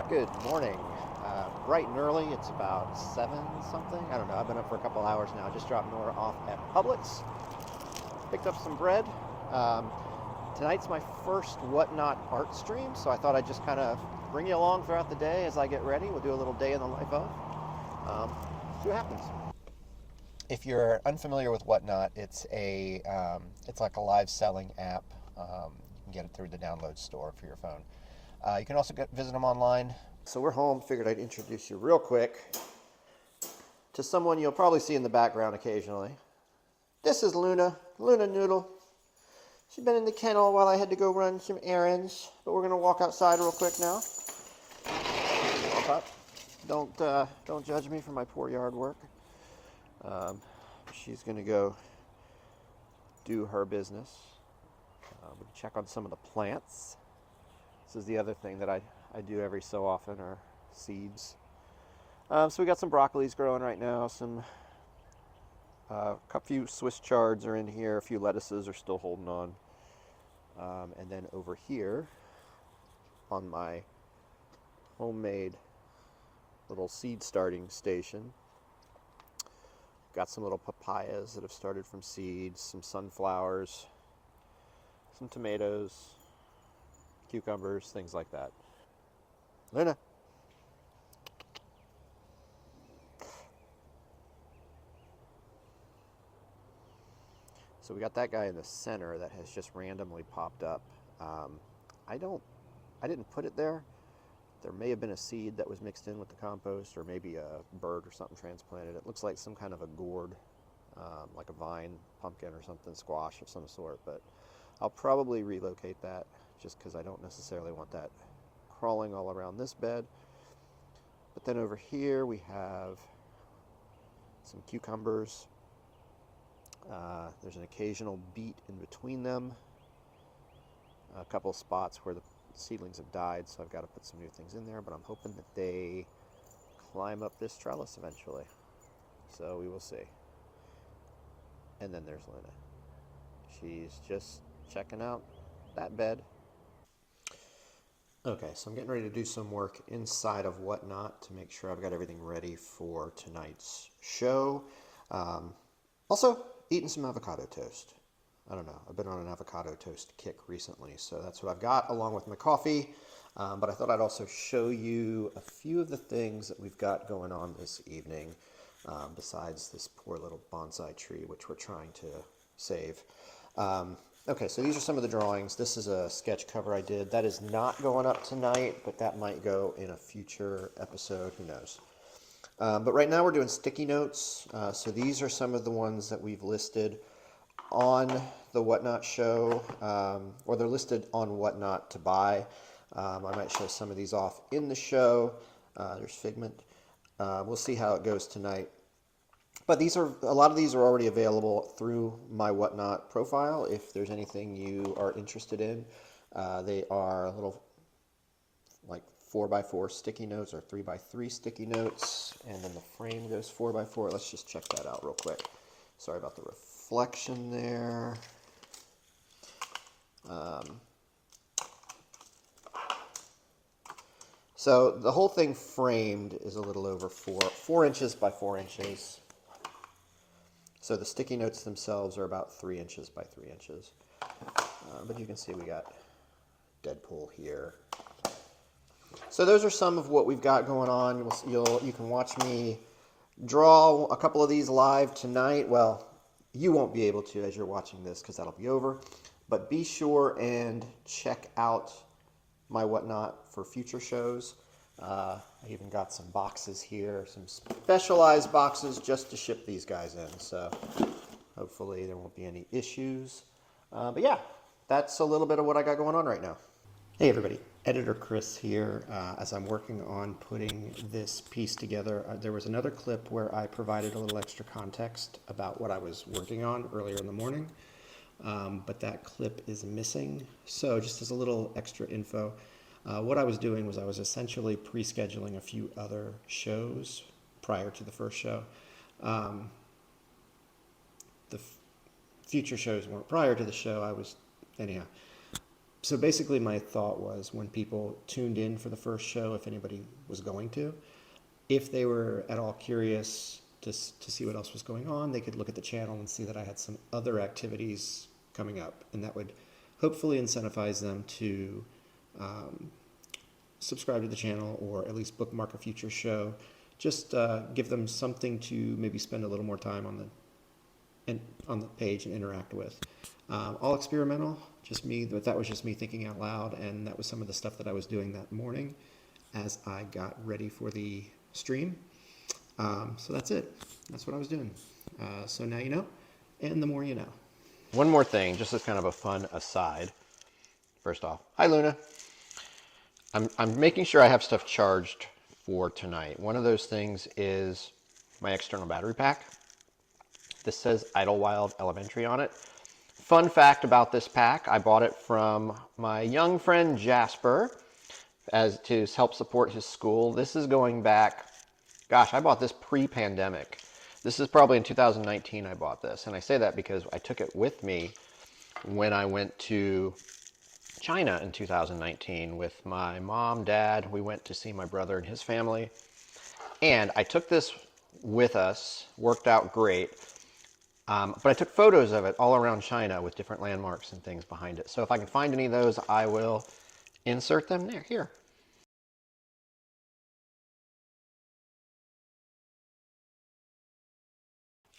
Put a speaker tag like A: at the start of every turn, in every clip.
A: Good morning. Bright and early. It's about 7 something. I don't know. I've been up for a couple hours now. I just dropped Nora off at Publix. Picked up some bread. Um, Tonight's my first Whatnot art stream, so I thought I'd just kind of bring you along throughout the day as I get ready. We'll do a little day in the life of. See what happens. If you're unfamiliar with Whatnot, it's like a live selling app. You can get it through the download store for your phone. You can also visit them online. So we're home. Figured I'd introduce you real quick to someone you'll probably see in the background occasionally. This is Luna, Luna Noodle. She's been in the kennel while I had to go run some errands, but we're gonna walk outside real quick now. Walk up. Don't judge me for my poor yard work. She's gonna go do her business. We can check on some of the plants. This is the other thing that I do every so often, are seeds. So we got some broccolis growing right now. A few Swiss chards are in here. A few lettuces are still holding on. And then over here, on my homemade little seed starting station, got some little papayas that have started from seeds, some sunflowers, some tomatoes, cucumbers, things like that. Luna. So we got that guy in the center that has just randomly popped up. I didn't put it there. There may have been a seed that was mixed in with the compost, or maybe a bird or something transplanted. It looks like some kind of a gourd, like a vine, pumpkin or something, squash of some sort. But I'll probably relocate that just because I don't necessarily want that crawling all around this bed. But then over here we have some cucumbers. There's an occasional beet in between them. A couple of spots where the seedlings have died, so I've got to put some new things in there, but I'm hoping that they climb up this trellis eventually. So we will see. And then there's Luna. She's just checking out that bed. Okay, so I'm getting ready to do some work inside of Whatnot to make sure I've got everything ready for tonight's show. Also, eating some avocado toast. I don't know, I've been on an avocado toast kick recently, so that's what I've got along with my coffee. But I thought I'd also show you a few of the things that we've got going on this evening, besides this poor little bonsai tree, which we're trying to save. Okay, so these are some of the drawings. This is a sketch cover I did. That is not going up tonight, but that might go in a future episode, who knows. But right now we're doing sticky notes. So these are some of the ones that we've listed on the Whatnot show, or they're listed on Whatnot to buy. I might show some of these off in the show. There's Figment. We'll see how it goes tonight. But a lot of these are already available through my Whatnot profile. If there's anything you are interested in, they are little like 4x4 sticky notes or 3x3 sticky notes, and then the frame goes 4x4. Let's just check that out real quick. Sorry about the reflection there. So the whole thing framed is a little over 4 inches by 4 inches. So the sticky notes themselves are about 3 inches by 3 inches. But you can see we got Deadpool here. So those are some of what we've got going on. You can watch me draw a couple of these live tonight. Well, you won't be able to as you're watching this because that'll be over. But be sure and check out my Whatnot for future shows. I even got some boxes here, some specialized boxes just to ship these guys in. So hopefully there won't be any issues. But yeah, that's a little bit of what I got going on right now. Hey everybody, Editor Chris here. As I'm working on putting this piece together, there was another clip where I provided a little extra context about what I was working on earlier in the morning, but that clip is missing. So just as a little extra info, what I was doing was I was essentially pre-scheduling a few other shows prior to the first show. The future shows weren't prior to the show. Anyhow. So basically, my thought was when people tuned in for the first show, if anybody was going to, if they were at all curious to see what else was going on, they could look at the channel and see that I had some other activities coming up, and that would hopefully incentivize them to um, subscribe to the channel or at least bookmark a future show. Just give them something to maybe spend a little more time on the page and interact with. All experimental, just me, but that was just me thinking out loud, and that was some of the stuff that I was doing that morning as I got ready for the stream. So that's it. That's what I was doing. So now you know, and the more you know. One more thing, just as kind of a fun aside. First off, hi Luna. I'm making sure I have stuff charged for tonight. One of those things is my external battery pack. This says Idlewild Elementary on it. Fun fact about this pack, I bought it from my young friend Jasper as to help support his school. This is going back, gosh, I bought this pre-pandemic. This is probably in 2019 I bought this. And I say that because I took it with me when I went to China in 2019 with my mom, dad. We went to see my brother and his family. And I took this with us, worked out great. But I took photos of it all around China with different landmarks and things behind it. So if I can find any of those, I will insert them there. Here.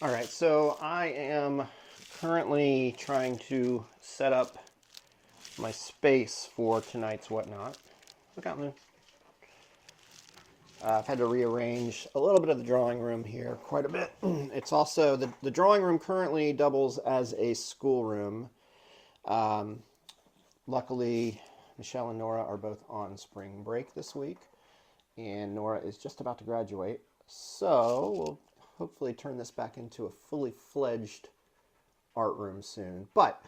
A: All right, so I am currently trying to set up my space for tonight's Whatnot. Look out, Moon. I've had to rearrange a little bit of the drawing room here, quite a bit. It's also, the drawing room currently doubles as a schoolroom. Luckily, Michelle and Nora are both on spring break this week, and Nora is just about to graduate. So we'll hopefully turn this back into a fully fledged art room soon. But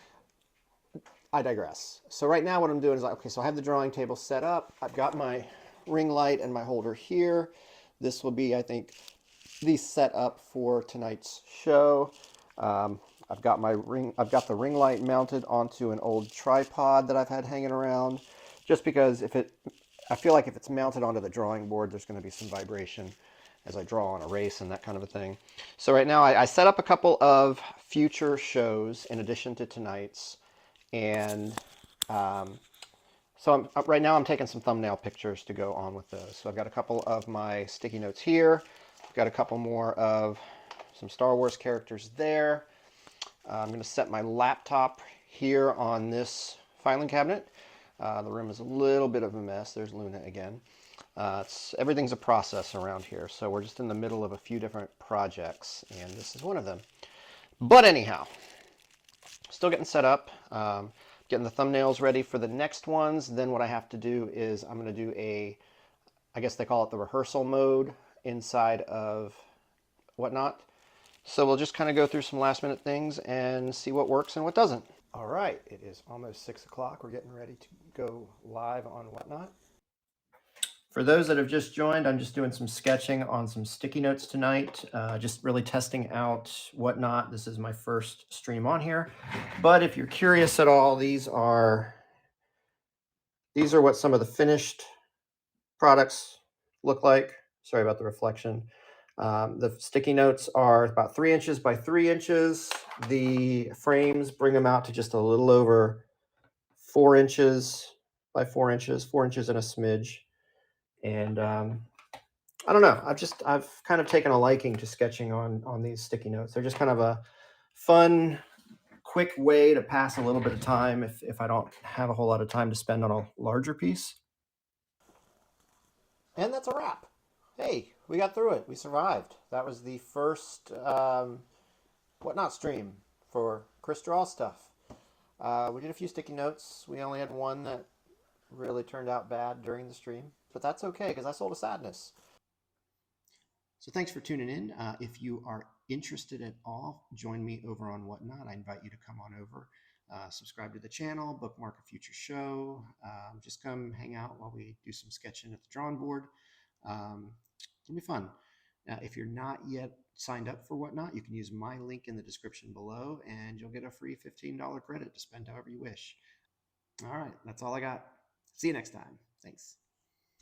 A: I digress. So right now what I'm doing is, okay, so I have the drawing table set up. I've got my ring light and my holder here. This will be, I think, the setup for tonight's show. I've got the ring light mounted onto an old tripod that I've had hanging around, just because I feel like if it's mounted onto the drawing board, there's going to be some vibration as I draw on erase and that kind of a thing. So right now I set up a couple of future shows in addition to tonight's, and so right now I'm taking some thumbnail pictures to go on with those. So I've got a couple of my sticky notes here. I've got a couple more of some Star Wars characters there. I'm going to set my laptop here on this filing cabinet. The room is a little bit of a mess. There's Luna again. Everything's a process around here, so we're just in the middle of a few different projects, and this is one of them. But anyhow, still getting set up, getting the thumbnails ready for the next ones. Then what I have to do is I'm going to do I guess they call it the rehearsal mode inside of Whatnot. So we'll just kind of go through some last minute things and see what works and what doesn't. All right, it is almost 6 o'clock. We're getting ready to go live on Whatnot. For those that have just joined, I'm just doing some sketching on some sticky notes tonight, just really testing out Whatnot. This is my first stream on here. But if you're curious at all, these are what some of the finished products look like. Sorry about the reflection. The sticky notes are about 3 inches by 3 inches. The frames bring them out to just a little over 4 inches by 4 inches, 4 inches and a smidge. And I don't know. I've kind of taken a liking to sketching on these sticky notes. They're just kind of a fun, quick way to pass a little bit of time if I don't have a whole lot of time to spend on a larger piece. And that's a wrap. Hey, we got through it. We survived. That was the first Whatnot stream for Chris Draw stuff. We did a few sticky notes. We only had one that really turned out bad during the stream, but that's okay because I sold a sadness. So thanks for tuning in. If you are interested at all, join me over on Whatnot. I invite you to come on over, subscribe to the channel, bookmark a future show. Just come hang out while we do some sketching at the drawing board. It'll be fun. If you're not yet signed up for Whatnot, you can use my link in the description below, and you'll get a free $15 credit to spend however you wish.
B: All right. That's all I got. See you next time. Thanks.